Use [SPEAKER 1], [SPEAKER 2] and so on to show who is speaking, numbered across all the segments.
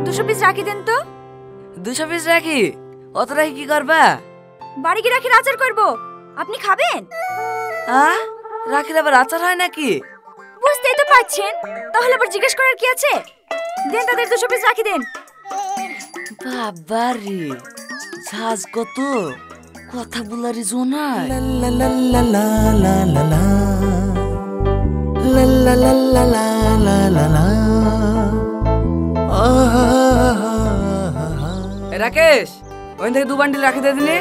[SPEAKER 1] দুশো পিস রাখি দেন তো।
[SPEAKER 2] 200 পিস রাখি? অত রাখি কি করবা?
[SPEAKER 1] বাড়ি কি রাখির আচার করব, আপনি খাবেন?
[SPEAKER 2] রাখির আবার আচার হয় নাকি?
[SPEAKER 1] বুঝতেই তো পারছেন, তাহলে আবার জিজ্ঞেস করার কি আছে? দেন তাদের 200 পিস রাখি দেন।
[SPEAKER 2] বাবারে, ঝাজ কত কথা বলারই জোনায়। রাকেশ, ওই থেকে 2 বান্ডিল রাখি দিয়ে দিলি।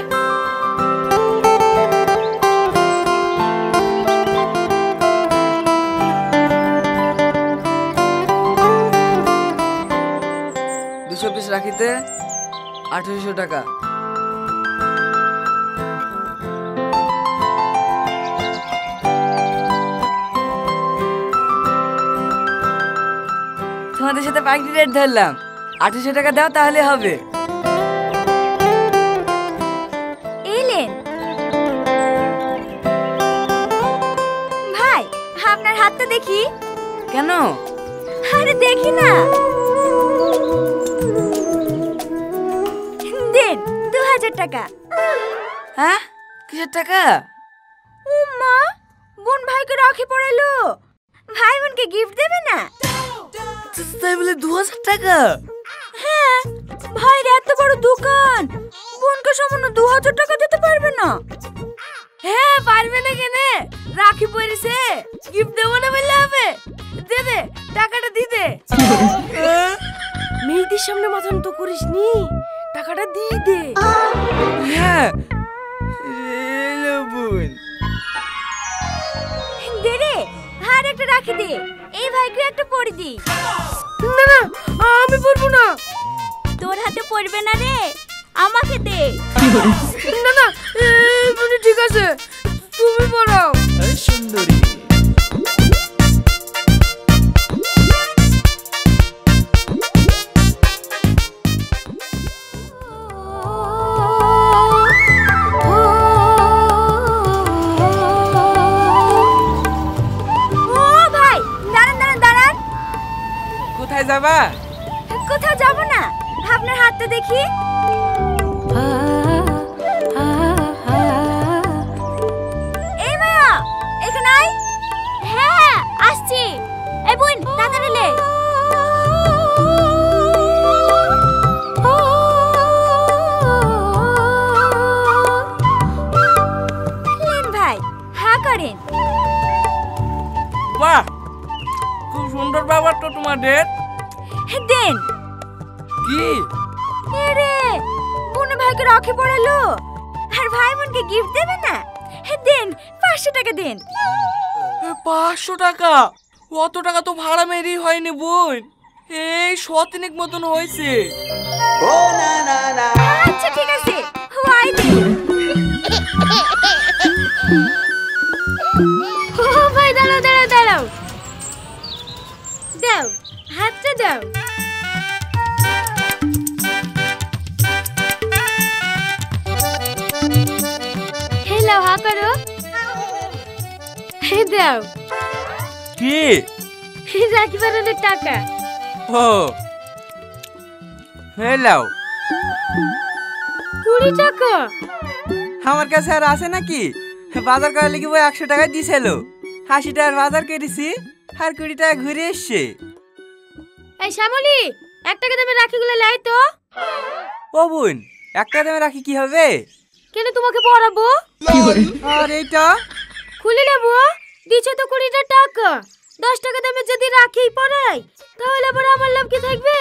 [SPEAKER 2] পিস রাখিতে 1800 টাকা। তোমাদের সাথে পাইকারি রেট ধরলাম, 1800 টাকা দাও তাহলে হবে।
[SPEAKER 1] এলেন ভাই, আপনার হাতটা দেখি।
[SPEAKER 2] কেন?
[SPEAKER 1] আরে দেখি না। দেন 2000 টাকা।
[SPEAKER 2] হ্যাঁ, কিসের টাকা?
[SPEAKER 1] উম্মা, বোন ভাইকে রাখি পড়ালো, ভাই বোনকে গিফট দেবে না?
[SPEAKER 2] তাই বলে 2000 টাকা?
[SPEAKER 1] হ্যাঁ, ভাইয়ের এত বড় দোকান, বোনকে সামান্য 2000 টাকা দিতে পারবে না?
[SPEAKER 2] হ্যাঁ, পারবে না কেন? রাখি পড়েছে, গিফট দেবো না বললে হবে? দে দে, টাকাটা দি দে।
[SPEAKER 1] মেয়েদের সামনে মাথা নত করিস নি, টাকাটা দিয়ে দে।
[SPEAKER 2] হ্যাঁ, এলো বোন।
[SPEAKER 1] দে রে, আর একটা রাখি দে, এই ভাইকে একটা পরে দি।
[SPEAKER 2] না না, আমি পরবো না।
[SPEAKER 1] তোর হাতে পড়বে না রে, আমাকে দে।
[SPEAKER 2] না না, ঠিক আছে, তুমি পড়াও। সুন্দরী। কোথায় যাবা?
[SPEAKER 1] কোথাও যাব না, আপনার হাতটা দেখি। এই মায়া, এখানে আয়। হ্যাঁ, আসছি। এই বোন, তাড়াতাড়ি লে। লেন ভাই, হা করেন।
[SPEAKER 2] বাহ, খুব সুন্দর ব্যাপার তো তোমাদের।
[SPEAKER 1] দেন।
[SPEAKER 2] কি?
[SPEAKER 1] এরে, বোন ভাইকে রাখি পড়ালো, আর ভাই বোনকে গিফট দেবে না? দেন, 500 টাকা দেন।
[SPEAKER 2] 500 টাকা? অত টাকা তো ভাড়া মেরি হয়নি বোন, এই 100 মতন হয়েছে।
[SPEAKER 3] ও না না না।
[SPEAKER 1] আচ্ছা ঠিক আছে, ওয়াই দে। ও ভাই, দাঁড়াও দাঁড়াও দাঁড়াও, দাও হাতটা দাও। হেলো, হা করো। হে দাও।
[SPEAKER 2] কি?
[SPEAKER 1] রাখি বানানোর টাকা।
[SPEAKER 2] ও, হেলাও।
[SPEAKER 1] 20 টাকা?
[SPEAKER 2] আমার কাছে আর আছে নাকি? বাজার করার লিখে 100 টাকা দিছিল, 80 টাকার বাজার করেছি, আর 20 টাকা ঘুরে এসছে।
[SPEAKER 1] এই শ্যামলি, 1 টাকা দামে রাখিগুলো লাই তো।
[SPEAKER 2] ও বোন, 1 টাকা দামে রাখি কি হবে?
[SPEAKER 1] কেন, তোমাকে পড়াবো।
[SPEAKER 2] আর এইটা
[SPEAKER 1] খুলে নেবো, দিছো তো 20 টাকা। 10 টাকা দামে যদি রাখি পড়াই, তাহলে আবার আমার লাভ কি থাকবে?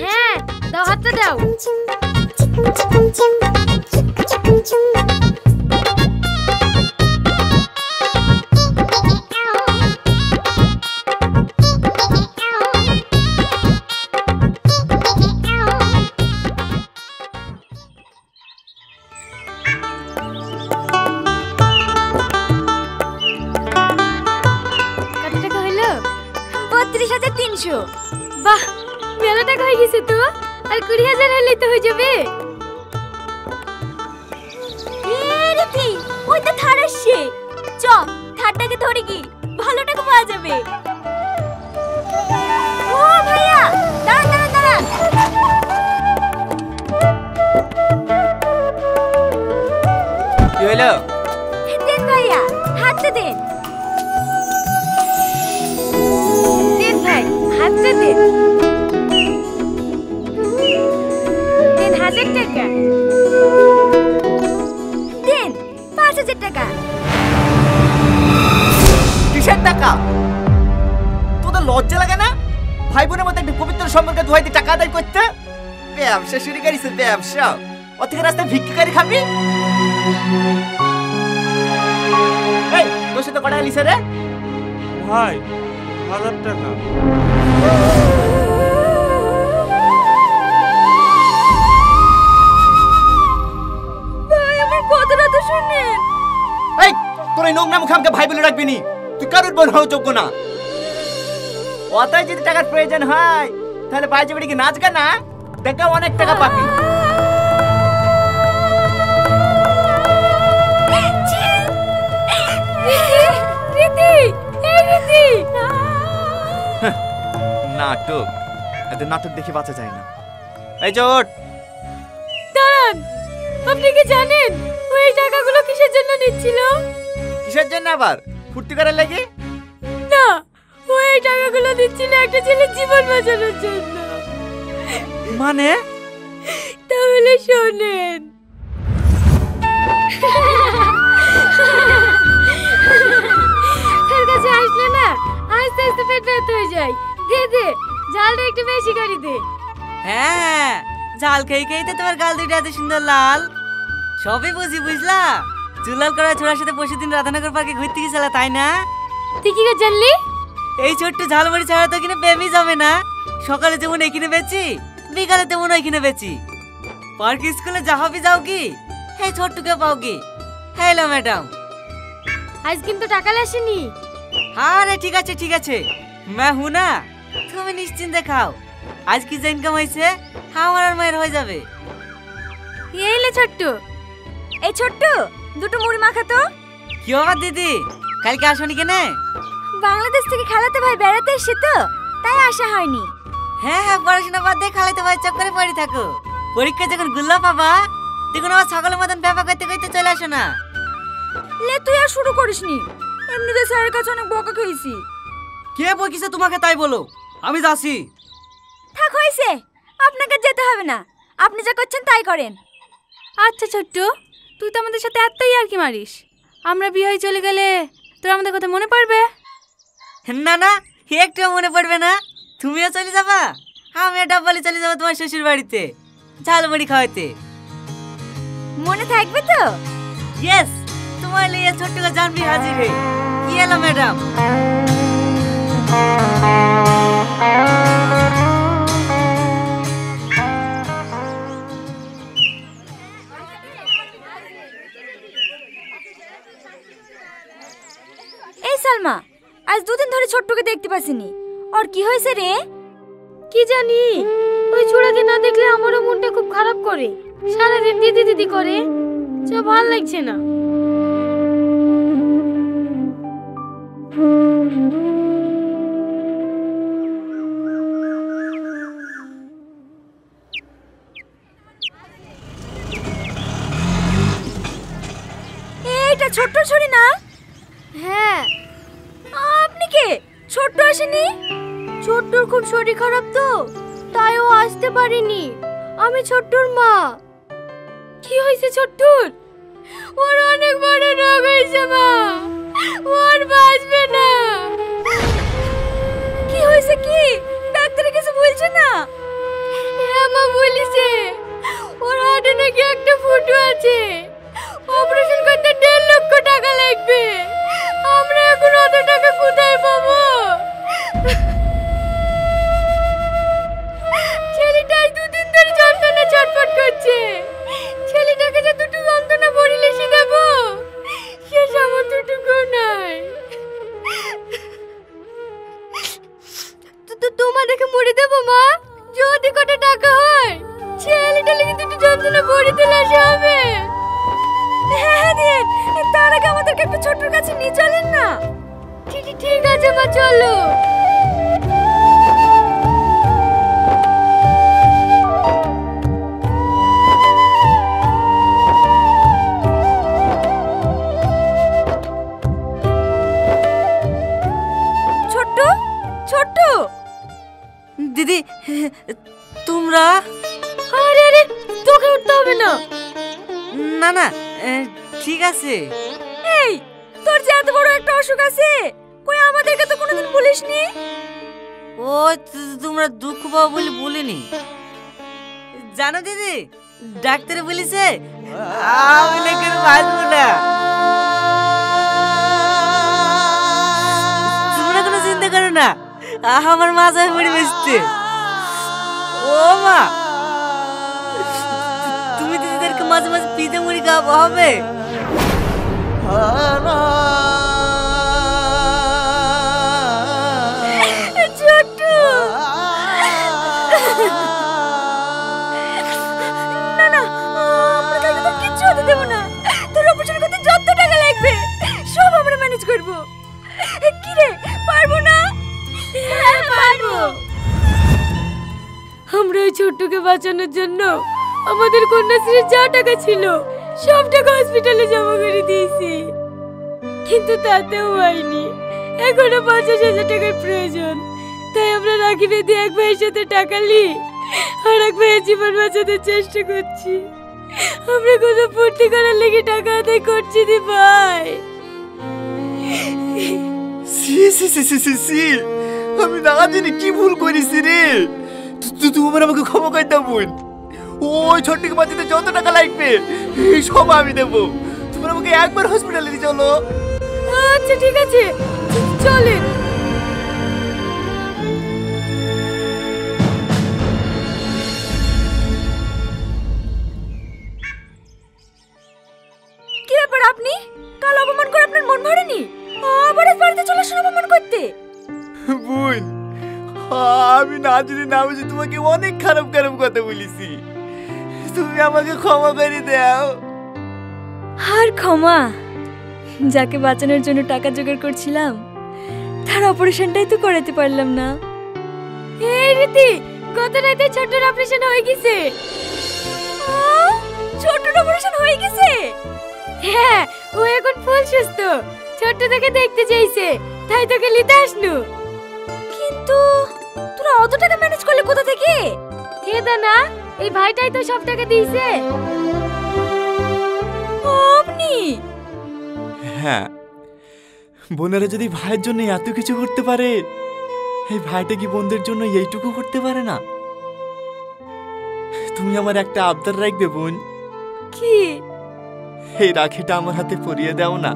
[SPEAKER 1] হ্যাঁ, দাও, হাতটা দাও। কত টাকা হলো? 32,300। বাহ, মেলা টাকা হয়ে গেছে তো। আর 20,000 হলেই তো হয়ে যাবে। ওই তো থাড়ে আসছে। চ থারটাকে ধরে কি ভালো টাকা পাওয়া যাবে। ও ভাইয়া দাঁড়ান দাঁড়ান দাঁড়ান।
[SPEAKER 2] কি হলো?
[SPEAKER 1] দেন ভাইয়া হাতটা দেন। দেন ভাই হাতটা দেন। দেন 1000 টাকা। দেন 5000 টাকা।
[SPEAKER 4] কিসের টাকা? তোদের লজ্জা লাগে না? ভাই বোনের মধ্যে একটা পবিত্র সম্পর্কে দুহাইতে টাকা আদায় করতে? ব্যবসা শুরু করিস, ব্যবসা। ও থেকে রাস্তায় ভিক্ষাকারী খাবি? এই তোর সাথে কটা লিসে রে?
[SPEAKER 5] ভাই 1000 টাকা।
[SPEAKER 1] ভাই আমার কথাটা তো শুনেন।
[SPEAKER 4] এই তোর এই নোংরা মুখে আমাকে ভাই বলে রাখবি নি। তুই কারোর বোন হওয়ার যোগ্য না। অতই যদি টাকার প্রয়োজন হয় তাহলে বাইরে বেড়ে কি নাচ গানা দেখা অনেক টাকা পাবি।
[SPEAKER 1] রীতি এই রীতি
[SPEAKER 4] নাটক, এত নাটক দেখে বাঁচা যায় না। এই চোট
[SPEAKER 1] দাঁড়ান, আপনি কি জানেন ওই টাকাগুলো কিসের জন্য নিচ্ছিল?
[SPEAKER 4] কিসের জন্য আবার? ফুর্তি করার লাগে?
[SPEAKER 1] না, ওই টাকাগুলো দিচ্ছিল একটা ছেলের জীবন বাঁচানোর জন্য।
[SPEAKER 4] মানে
[SPEAKER 1] তাহলে শোনেন। তোর কাছে আসলে না আস্তে আস্তে পেট ব্যথা হয়ে যায়। দে দে ঝালটা একটু বেশি করে দে।
[SPEAKER 2] হ্যাঁ, ঝাল খেয়ে খেয়ে তো তোমার গাল দুইটা এত সুন্দর লাল। সবই বুঝি, বুঝলা? চুলাল করা ছোড়ার সাথে পরশুদিন রাধানগর পার্কে ঘুরতে গেছিল, তাই না?
[SPEAKER 1] তুই কি করে জানলি?
[SPEAKER 2] এই ছোট্ট ঝালমুড়ি ছাড়া তো কিনে প্রেমই জমে না। সকালে যেমন এখানে বেচি, বিকালে তেমন ওইখানে বেচি। পার্ক স্কুলে যাহাবি যাও কি এই ছোট্টকে পাও কি? Hello madam.
[SPEAKER 1] আজ কিন্তু টাকা আসেনি।
[SPEAKER 2] আরে ঠিক আছে ঠিক আছে, मैं हूं ना, তুমি নিশ্চিন্তে খাও। আজ কি যে ইনকাম হয়েছে আমার আর মায়ের হয়ে যাবে।
[SPEAKER 1] এই লে ছোট্ট, এই ছোট্ট দুটো মুড়ি মাখা তো।
[SPEAKER 2] কি বাবা দিদি, কালকে আসনি কেনে?
[SPEAKER 1] বাংলাদেশ থেকে খালাতে ভাই বেড়াতে এসে তো, তাই আসা হয়নি।
[SPEAKER 2] হ্যাঁ হ্যাঁ, পড়াশোনা বাদ দিয়ে খালাতে ভাই চক্করে পড়ে থাকো। পরীক্ষা যখন গুল্লা পাবা তখন আবার ছাগলের মতন ব্যাপা করতে করতে চলে আসো না।
[SPEAKER 1] লে তুই আর শুরু করিসনি, এমনিতে স্যারের কাছে অনেক বকা খেয়েছি।
[SPEAKER 2] কে বকিছে তোমাকে তাই বলো, আমি যাচ্ছি।
[SPEAKER 1] থাক হয়েছে, আপনাকে যেতে হবে না, আপনি যা করছেন তাই করেন। আচ্ছা ছোট্ট, তুই তো আমাদের সাথে এতই আর কি মারিস, আমরা বিয়ে হয়ে চলে গেলে তোর আমাদের কথা মনে পড়বে?
[SPEAKER 2] না না, একটু মনে পড়বে না। তুমিও চলে যাবা, আমিও ডাব্বালি চলে যাবো তোমার শ্বশুর বাড়িতে ঝালমুড়ি খাওয়াতে।
[SPEAKER 1] মনে থাকবে তো?
[SPEAKER 2] ইয়েস, তোমার লিয়ে ছোট্ট জানবি হাজির হে। কি এলো ম্যাডাম?
[SPEAKER 1] এই সালমা, আজ দুদিন ধরে ছোট্টকে দেখতে পাসিনি, ওর কি হয়েছে রে? কি জানি, ওই ছোড়াকে না দেখলে আমারও মনটা খুব খারাপ করে। সারাদিন দিদি দিদি করে, যা ভালো লাগছে না। এইটা ছোট্ট ছড়ি না? হ্যাঁ। আপনি কে? ছোট্ট আসেনি? ছোট্টর খুব শরীর খারাপ তো, তাই ও আসতে পারেনি। আমি ছোট্টর মা। কি হয়েছে ছোট্টুর? ওর অনেক বড় রোগ হয়েছে মা, ওর বাঁচবে না। কি হয়েছে কি? ডাক্তারে কিছু বলছে না? হ্যাঁ মা বলেছে, ওর হার্টে নাকি একটা ফুটো আছে, অপারেশন করতে 1.5 লক্ষ টাকা লাগবে। আমরা এখন অত টাকা কোথায় পাবো? ছেলেটা আজ 2 দিন ধরে যন্ত্রণা ছটফট করছে। ছেলেটাকে যে দুটো যন্ত্রণা পরিলেশি দেবো সে সামর্থ্যটুকু নাই। তোমাদেরকে মুড়ি দেবো মা, যদি কটা টাকা হয় ছেলেটা লেগে দুটো যন্ত্রণা পড়ে দিলে হবে।
[SPEAKER 2] দিদি তোমরা?
[SPEAKER 1] আরে আরে তোকে উঠতে হবে না।
[SPEAKER 2] না না ঠিক আছে।
[SPEAKER 1] এই তোর যে এত বড় একটা অসুখ আছে, কই আমাদেরকে তো কোনোদিন বলিসনি।
[SPEAKER 2] ও তোমরা দুঃখ পাও বলে বলিনি। জানো দিদি, ডাক্তারে বলেছে আমি নাকি বাঁচবো না। তোমরা কোনো চিন্তা করো না, আমার মাথায় পড়ে বেসতে। ও মা, তুমি দিদিদেরকে মাঝে মাঝে পিঠে মুড়ি খাওয়াবো হবে?
[SPEAKER 1] ছোট্টু, না না আমরা তোকে তো কিচ্ছু হতে দেবো না। তোর অপারেশন করতে যত টাকা লাগবে সব আমরা ম্যানেজ করবো। কি রে, পারবো না? হ্যাঁ পারবো। আমরা ওই ছোট্টুকে বাঁচানোর জন্য আমাদের কন্যাশ্রীর যা টাকা ছিল সব টাকা হসপিটালে জমা করে দিয়েছি, কিন্তু তাতেও হয়নি। এখনো 50,000 টাকার প্রয়োজন। তাই আমরা রাখি বেঁধে এক ভাইয়ের সাথে টাকা নিই আর এক ভাইয়ের জীবন বাঁচাতে চেষ্টা করছি। আমরা কোনো ফুর্তি করার লেগে টাকা আদায় করছি দি ভাই।
[SPEAKER 4] সি সি সি সি সি সি, আমি না জানি কি ভুল করেছি রে। তোমার আমাকে ক্ষমা করে দাও বোন। ওই ছোট্টকে বাঁচাতে যত টাকা লাগবে এই সব আমি দেবো। তোমরা আমাকে একবার হসপিটালে নিয়ে চলো।
[SPEAKER 1] আচ্ছা ঠিক আছে, চলেন। কি ব্যাপার, আপনি কাল অপমান করে আপনার মন ভরেনি? আবার আজ বাড়িতে চলে আসুন অপমান করতে।
[SPEAKER 4] বোন, আমি না যদি না বুঝি তোমাকে অনেক খারাপ খারাপ কথা বলেছি। তুমি আমাকে ক্ষমা করে দাও।
[SPEAKER 1] আর ক্ষমা? যাকে বাঁচানোর জন্য টাকা জোগাড় করছিলাম তার অপারেশনটাই তো করাতে পারলাম না। এই রীতি, গত রাতে ছোট্টর অপারেশন হয়ে গেছে। ছোট্টর অপারেশন হয়ে গেছে? হ্যাঁ, ও এখন ফুল সুস্থ। ছোট্ট তোকে দেখতে চাইছে, তাই তোকে নিতে আসনু। কিন্তু তোরা অত টাকা ম্যানেজ করলে কোথা থেকে? কে দানা, এই ভাইটাই তো সব টাকা দিয়েছে। আপনি?
[SPEAKER 4] হ্যাঁ, বোনেরা যদি ভাইয়ের জন্য এত কিছু করতে পারে, এই ভাইটা কি বোনদের জন্য এইটুকু করতে পারে না? তুমি আমার একটা আবদার রাখবে বোন।
[SPEAKER 1] কি?
[SPEAKER 4] এই রাখিটা আমার হাতে পরিয়ে দাও না।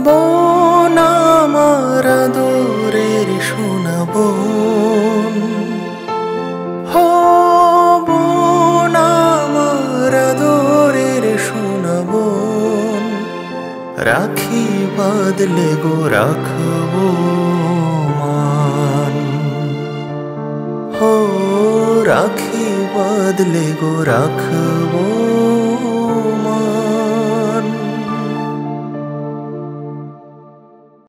[SPEAKER 6] বোন আমার আদরের সোনা বোন, হো বোন আমার আদরের সোনা বোন, রাখি বাঁধলে গো রাখবো মান, হো রাখি বাঁধলে গো রাখবো